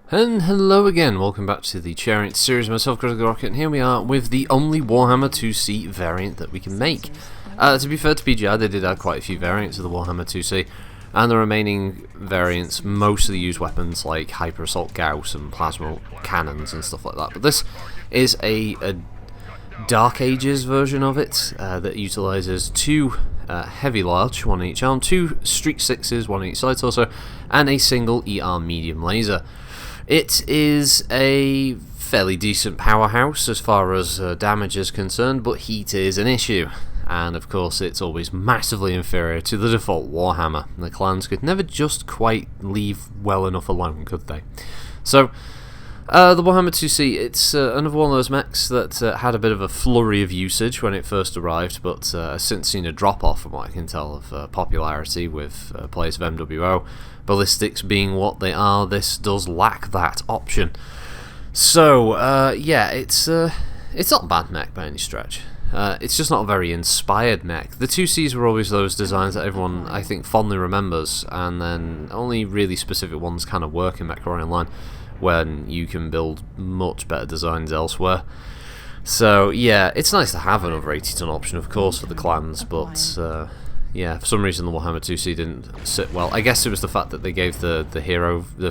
And hello again, welcome back to the Chariot series, myself, Critical Rocket, and here we are with the only Warhammer IIC variant that we can make. To be fair to PGI, they did add quite a few variants of the Warhammer IIC, and the remaining variants mostly use weapons like Hyper Assault Gauss and Plasma Cannons and stuff like that. But this is a Dark Ages version of it that utilises two heavy large, one in each arm, two Streak 6s, one in each side torso, and a single ER medium laser. It is a fairly decent powerhouse as far as damage is concerned, but heat is an issue. And of course it's always massively inferior to the default Warhammer. The clans could never just quite leave well enough alone, could they? So, the Warhammer IIC, it's another one of those mechs that had a bit of a flurry of usage when it first arrived, but has since seen a drop-off from what I can tell of popularity with players of MWO. Ballistics being what they are, this does lack that option. So, yeah, it's not a bad mech by any stretch. It's just not a very inspired mech. The 2Cs were always those designs that everyone, I think, fondly remembers, and then only really specific ones kind of work in MechWarrior Online, when you can build much better designs elsewhere. So, yeah, it's nice to have another 80-ton option, of course, for the clans, but yeah, for some reason the Warhammer IIC didn't sit well. I guess it was the fact that they gave the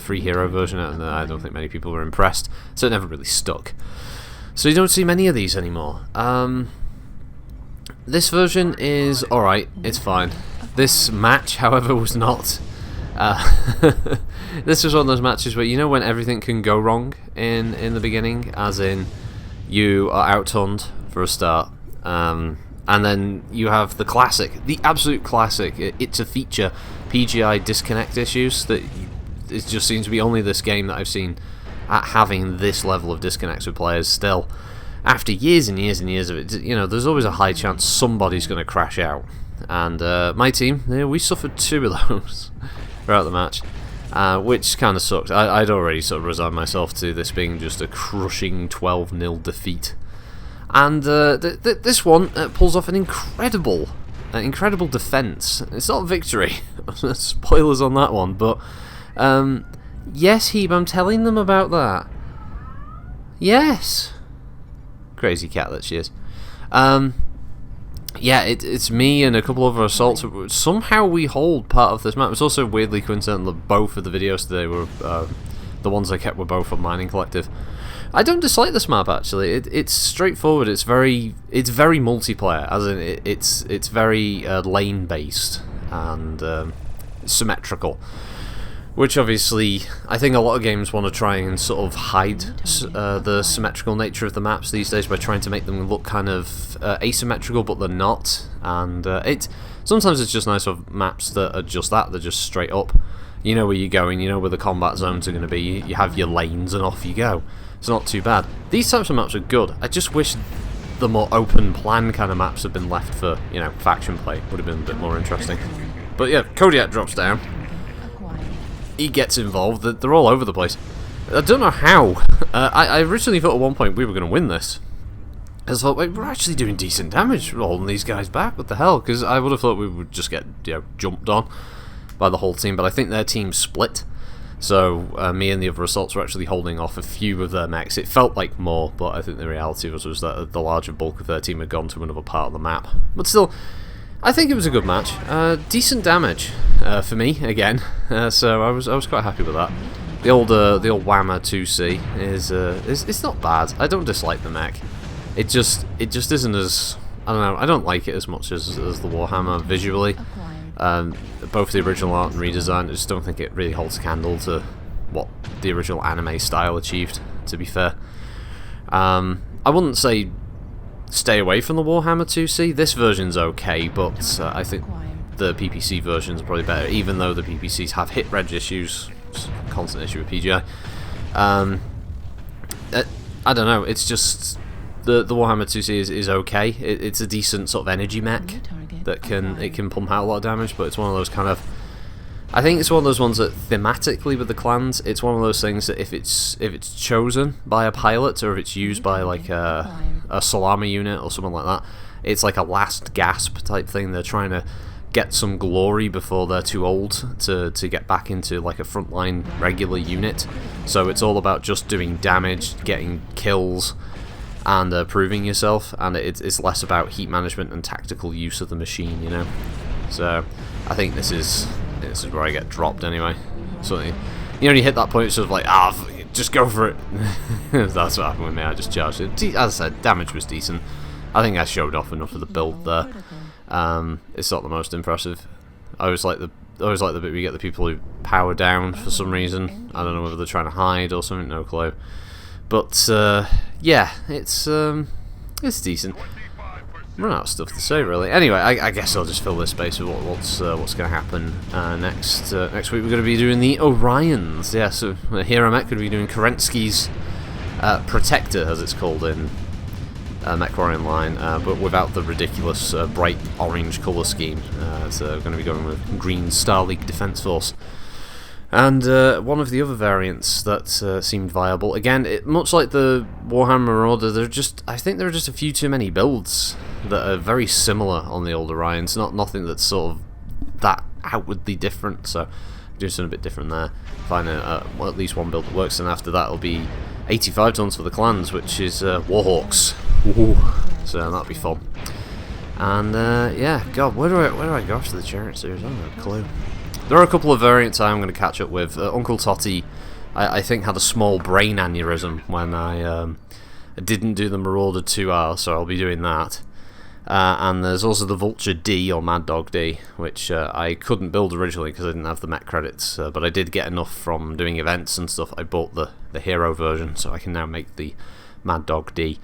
free hero version out, and I don't think many people were impressed, so it never really stuck. So you don't see many of these anymore. This version is alright, it's fine. This match, however, was not. This was one of those matches where, you know, when everything can go wrong in the beginning, as in you are outgunned for a start, and then you have the classic, the absolute classic, it's a feature, PGI disconnect issues that it just seems to be only this game that I've seen at having this level of disconnects with players still. After years and years and years of it, you know, there's always a high chance somebody's going to crash out. And my team, we suffered two of those throughout the match, which kind of sucked. I'd already sort of resigned myself to this being just a crushing 12-0 defeat. And this one pulls off an incredible defense. It's not a victory. Spoilers on that one, but yes, Hebe, I'm telling them about that. Yes. Crazy cat that she is. Yeah, it's me and a couple of other assaults. Somehow we hold part of this map. It's also weirdly coincidental that both of the videos today were the ones I kept were both from Mining Collective. I don't dislike this map actually. It's straightforward. It's very multiplayer, as in it's very lane based and symmetrical. Which obviously, I think a lot of games want to try and sort of hide the symmetrical nature of the maps these days by trying to make them look kind of asymmetrical, but they're not. And sometimes it's just nice to have maps that are just that, they're just straight up. You know where you're going, you know where the combat zones are going to be, you have your lanes and off you go. It's not too bad. These types of maps are good. I just wish the more open plan kind of maps had been left for, you know, faction play. Would have been a bit more interesting. But yeah, Kodiak drops down. He gets involved. They're all over the place. I don't know how. I originally thought at one point we were going to win this. I thought, wait, we're actually doing decent damage holding these guys back. What the hell? Because I would have thought we would just get, you know, jumped on by the whole team. But I think their team split. So me and the other assaults were actually holding off a few of their mechs. It felt like more, but I think the reality was that the larger bulk of their team had gone to another part of the map. But still, I think it was a good match. Decent damage for me again, so I was quite happy with that. The old Warhammer IIC is it's not bad. I don't dislike the mech. It just isn't as, I don't know. I don't like it as much as the Warhammer visually. Both the original art and redesign, I just don't think it really holds a candle to what the original anime style achieved. To be fair, I wouldn't say stay away from the Warhammer IIC. This version's okay, but I think the PPC version's probably better, even though the PPCs have hit reg issues. It's a constant issue with PGI. I don't know, it's just the Warhammer IIC is okay. It's a decent sort of energy mech that can pump out a lot of damage, but it's one of those kind of, I think it's one of those ones that thematically with the clans, it's one of those things that if it's chosen by a pilot, or if it's used by like a salami unit or something like that, it's like a last gasp type thing. They're trying to get some glory before they're too old to get back into like a frontline regular unit. So it's all about just doing damage, getting kills, and proving yourself, and it's less about heat management and tactical use of the machine, you know. So I think this is where I get dropped anyway. So you know, you hit that point, it's sort of like, just go for it. That's what happened with me. I just charged it. As I said, damage was decent. I think I showed off enough of the build there. It's not the most impressive. I always like the bit where you get the people who power down for some reason. I don't know whether they're trying to hide or something. No clue. But yeah, it's decent. Run out of stuff to say, really. Anyway, I guess I'll just fill this space with what's going to happen next. Next week we're going to be doing the Orions. Yeah, so here Mech going to be doing Kerensky's Protector, as it's called in MechWarrior Online, but without the ridiculous bright orange colour scheme. So we're going to be going with Green Star League Defence Force. And one of the other variants that seemed viable, again, much like the Warhammer Marauder, I think there are just a few too many builds that are very similar on the old Orions. Nothing that's sort of that outwardly different. So do something a bit different there. Find well, at least one build that works, and after that it'll be 85 tons for the clans, which is Warhawks. Ooh. So that'll be fun. And yeah, God, where do I go after the Chariot series? I don't have a clue. There are a couple of variants I'm going to catch up with. Uncle Totty, I think, had a small brain aneurysm when I didn't do the Marauder 2R, so I'll be doing that. And there's also the Vulture D, or Mad Dog D, which I couldn't build originally because I didn't have the mech credits, but I did get enough from doing events and stuff. I bought the hero version, so I can now make the Mad Dog D.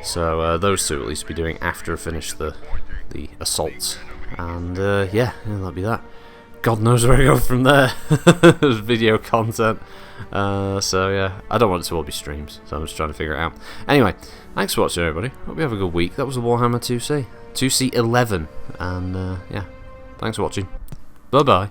So those two at least be doing after I finish the assaults. And yeah, that'll be that. God knows where I go from there. There's video content. So yeah, I don't want it to all be streams, so I'm just trying to figure it out. Anyway, thanks for watching, everybody. Hope you have a good week. That was the Warhammer 2C. 2C-11. And yeah, thanks for watching. Bye-bye.